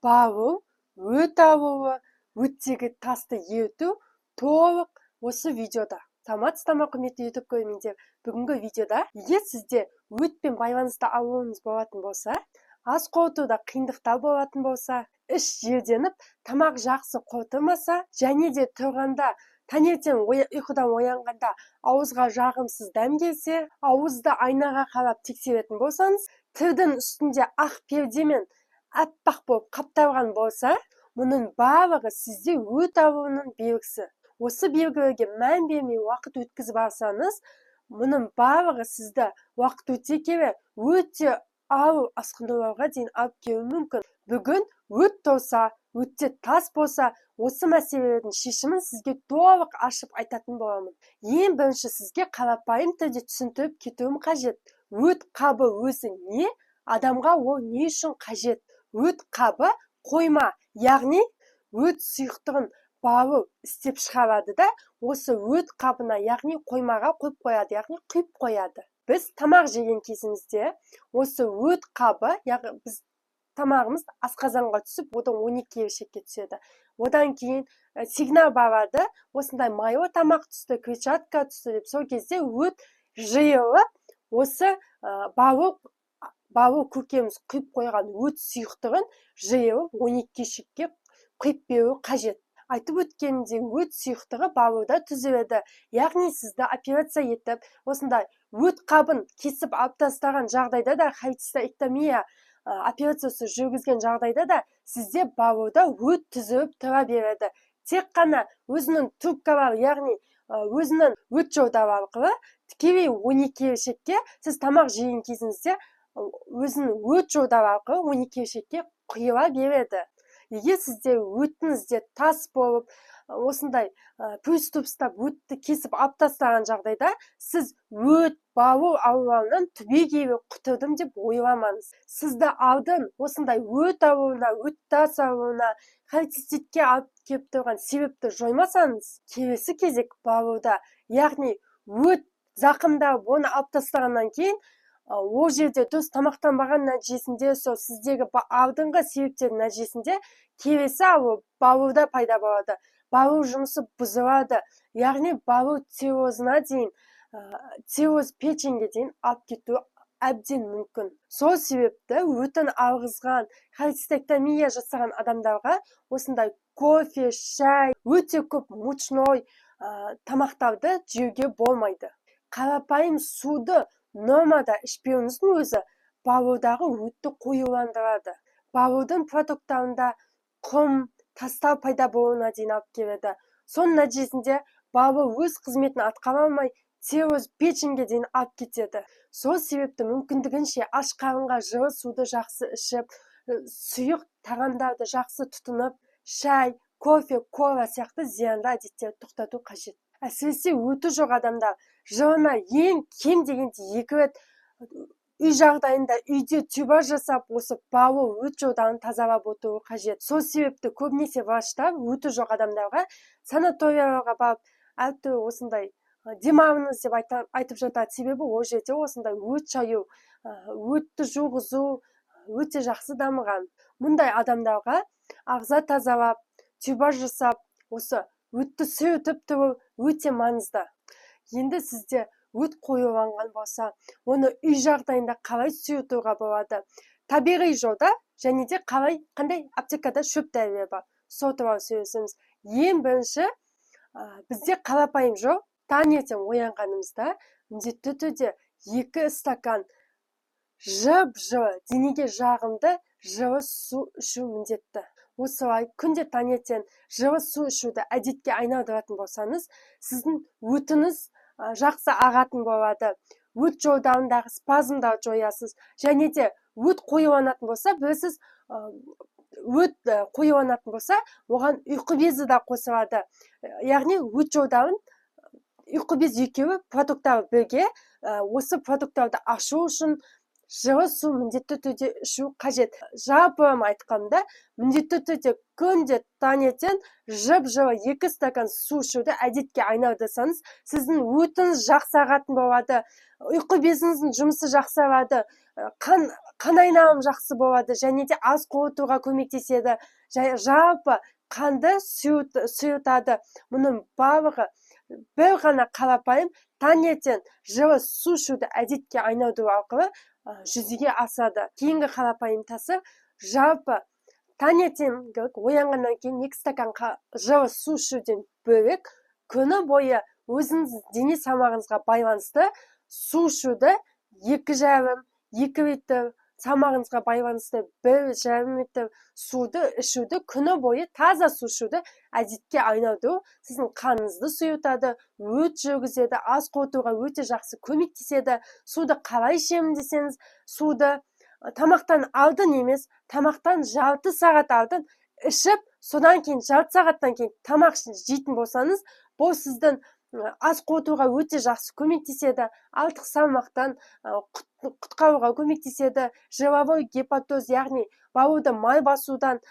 бағу, өт алуы, өттегі тасты ерту толық осы видеода. Саламатсыздар құрметті YouTube көрермендер. Бүгінгі видеода егер сізде өтпен байланысты ауруыңыз болатын болса, ас қорытуда қиындықтар болатын болса, іш жерденіп, тамақ жақсы қорытылмаса, және де тұрғанда таңертең ұйқыдан оянғанда ауызға жағымсыз дәм келсе, ауызды айнаға қарап тексеретін болсаңыз, тірдің үстінде ақ пердемен аппақ болып қапталған болса, мұның барлығы сізде өт ауруының белгісі. Осы белгілерге мән бермей уақыт өткізіп алсаңыз, мұның барлығы сізді уақыт өте келе өте ауыр асқынуларға дейін алып келуі мүмкін. Бүгін өт болса, өтте тас болса, осы мәселелердің шешімін сізге толық ашып айтатын боламын. Ең бірінші сізге қарапайым түрде түсіндіріп кетуім қажет. Өт қабы өзі не? Адамға ол не үшін қажет? Өт қабы қойма, яғни өт сұйықтығын бауыр істеп шығарады да, осы өт қабына, яғни қоймаға қойып қояды, яғни құйып қояды. Біз тамақ жеген кезімізде осы өт қабы, яғни біз тамағымыз асқазанға түсіп, одан 12 емшекке түседі. Одан кейін сигнал барады, осындай майлы тамақ түсті, клетчатка түсті деп, сол кезде өт жиылып, осы бауыр көкеміз құйып қойған өт сұйықтығын жиылып 12 емшекке құйып беру қажет. Айтып өткенімде өт сұйықтығы бауырда түзіледі. Яғни сізді операция етіп, осындай өт қабын кесіп алып тастаған жағдайда да, холецистектомия операциясы жүргізген жағдайда да сізде бауырда өт түзіліп тұра береді. Тек қана өзінің трубкалары, яғни өзінің өт жолдары арқылы тікелей 12 емшекке сіз тамақ жеген кезіңізде өзінің өт жолдары арқылы 12 емшекке құйыла береді. Егер сізде өтіңізде тас болып, осындай приступ ұстап өтті кесіп алып тастаған жағдайда, сіз өт бауыр ауруларынан түбегейлі құтылдым деп ойламаңыз. Сізді алдын осындай өт ауруына, өт тас ауруына, холециститке алып келіп тұрған себепті жоймасаңыз, келесі кезек бауырда, яғни өт зақымдалып, оны алып тастағаннан кейін, ол жерде дұрыс тамақтанбаған нәтижесінде, сол сіздегі алдыңғы себептердің нәтижесінде келесі ауру бауырда пайда болады. Бауыр жұмысы бұзылады, яғни бауыр циррозына дейін, цирроз печеньге дейін алып кетуі әбден мүмкін. Сол себепті өтін алғызған, холецистектомия жасаған адамдарға осындай кофе, шай, өте көп мучной тамақтарды жеуге болмайды. Қарапайым суды нормада ішпеуіңіздің өзі бауырдағы өтті қоюландырады. Бауырдың продукттарында құм, тастар пайда болуына дейін алып келеді. Соның нәтижесінде бауыр өз қызметін атқара алмай, цирроз печеньге дейін алып кетеді. Сол себепті мүмкіндігінше аш қарынға жылы суды жақсы ішіп, сұйық тағамдарды жақсы тұтынып, шай, кофе, кола сияқты зиянды әдеттерді тоқтату қажет. Әсіресе өті жоқ адамдар жылына ең кем дегенде 2 рет үй жағдайында үйде тюбаж жасап, осы бауыр өт жолдарын тазалап отыру қажет. Сол себепті көбінесе врачтар өті жоқ адамдарға санаторияларға барып, әртүрлі осындай демалыңыз деп айтып жатады. Себебі ол жерде осындай өт шаю, өтті жуғызу өте жақсы дамыған. Мұндай адамдарға ағза тазалап, тюбаж жасап, осы өтті сұйытып тұру өте маңызды. Енді сізде өт қоюланған болса, оны үй жағдайында қалай сұйытуға болады? Табиғи жолда, және де қандай аптекада шөп дәрілер бар. Сол туралы сөйлесеміз. Ең бірінші, бізде қарапайым жол, таңертең оянғанымызда міндетті түрде 2 стакан жып-жылы, денеге жағымды жылы су ішу міндетті. Осылай күнде таңертең жылы су ішуді әдетке айналдыратын болсаңыз, сіздің өтіңіз жақсы ағатын болады. Өт жолдарындағы спазмдар жоясыз. Және де өт қоюланатын болса, білесіз, өт қоюланатын болса, оған ұйқы безі де қосылады. Яғни өт жолдарын ұйқы без екеуі продукттары бірге, осы продукттарды ашу үшін жылы су міндетті түрде ішу қажет. Жалпы айтқанда, міндетті түрде күнде таңертең жып-жылы 2 стакан су ішуді әдетке айналдырсаңыз, сіздің өтіңіз жақсы ағатын болады, ұйқы безіңіздің жұмысы жақсарады, қан қан айналым жақсы болады, және де ас қорытуға көмектеседі, жалпы қанды сұйытады. Мұның барлығы бір ғана қарапайым таңертең жылы су ішуді әдетке айналдыру арқылы жүзеге асады. Кейінгі қарапайым тәсіл, жалпы таңертеңгі оянғаннан кейін 2 стакан жылы су ішуден бөлек, күні бойы өзіңіз дене салмағыңызға байланысты су ішуді 2,5-2 литр, салмағыңызға байланысты 1,5 литр суды ішуді, күні бойы таза су ішуді әдетке айналдыру сіздің қаныңызды сұйытады, өт жүргізеді, ас қорытуға өте жақсы көмектеседі. Суды қалай ішемін десеңіз, суды тамақтан алдын емес, тамақтан жарты сағат алдын ішіп, содан кейін жарты сағаттан кейін тамақ жейтін болсаңыз, бұл сіздің ас қорытуға өте жақсы көмектеседі, артық салмақтан құтқаруға көмектеседі, жировой гепатоз, яғни бауырды май басудан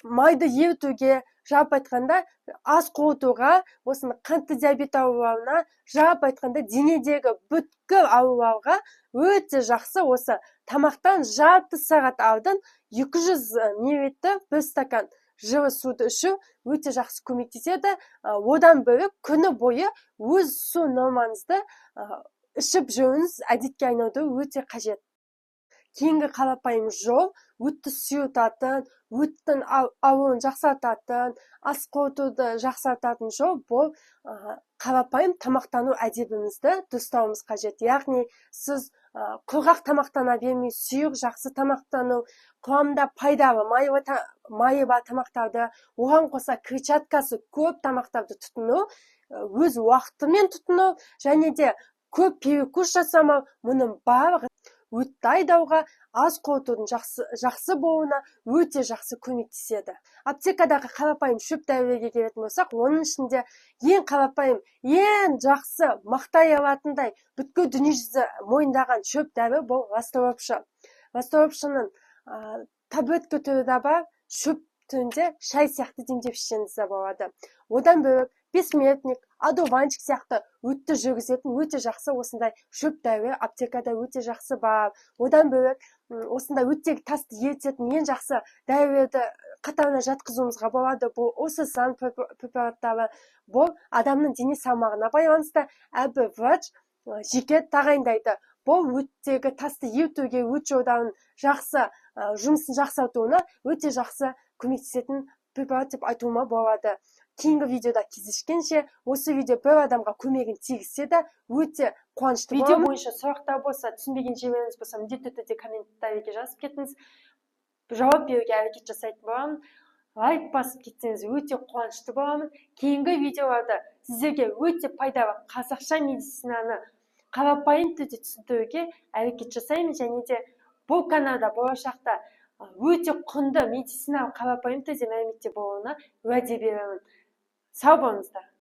майды ерітуге, жалпы айтқанда ас қорытуға, осыны қантты диабет ауруларына, жалпы айтқанда денедегі бүткіл ауруларға өте жақсы. Осы тамақтан жарты сағат алдын 200 мл 1 стакан жылы суды ішу өте жақсы көмектеседі. Одан бөлек күні бойы өз су нормаңызды ішіп жүріңіз, әдетке айналдыру өте қажет. Кейінгі қарапайым жол, өтті сұйытатын, өттің ауруын жақсартатын, ас қорытуды жақсартатын жол, бұл қарапайым тамақтану әдебімізді дұрыстауымыз қажет. Яғни сіз құрғақ тамақтана бермей, сұйық жақсы тамақтану, құрамында пайдалы майы бар тамақтарды, оған қоса клетчаткасы көп тамақтарды тұтыну, өз уақытымен тұтыну, және де көп перекус жасамау, мұның барлығы өтті айдауға, ас қорытудың жақсы болуына өте жақсы көмектеседі. Аптекадағы қарапайым шөп дәрілерге келетін болсақ, оның ішінде ең қарапайым, ең жақсы мақтай алатындай бүткіл дүниежүзі мойындаған шөп дәрі бұл расторопшы. Расторопшының таблетка түрі де бар, шөп түрінде шай сияқты демдеп ішсеңіз де болады. Одан бөлек бесмертник, адуванчик сияқты өтті жүргізетін өте жақсы осындай шөп дәрі аптекада өте жақсы бар. Одан бөлек осындай өттегі тасты ерітетін ең жақсы дәрілерді қатарына жатқызуымызға болады. Бұл ОССАН препараттары. Бұл адамның дене салмағына байланысты әрбір врач жеке тағайындайды. Бұл өттегі тасты ерітуге, өт жолдарын жақсы жұмысын жақсартуына өте жақсы көмектесетін препарат деп айтуыма болады. Кейінгі видеода кездескенше, осы видео бір адамға көмегін тигізсе де өте қуанышты боламын. Видео бойынша сұрақтар болса, түсінбеген жерлеріңіз болса, міндетті түрде комментарийге жазып кетіңіз. Жауап беруге әрекет жасайтын боламын. Лайк басып кетсеңіз өте қуанышты боламын. Кейінгі видеоларда сіздерге өте пайдалы қазақша медицинаны қарапайым түрде түсіндіруге әрекет жасаймын, және де бұл каналда болашақта өте құнды медициналық қарапайым түрде мәліметтер болуына уәде беремін. Сау болыңыздар.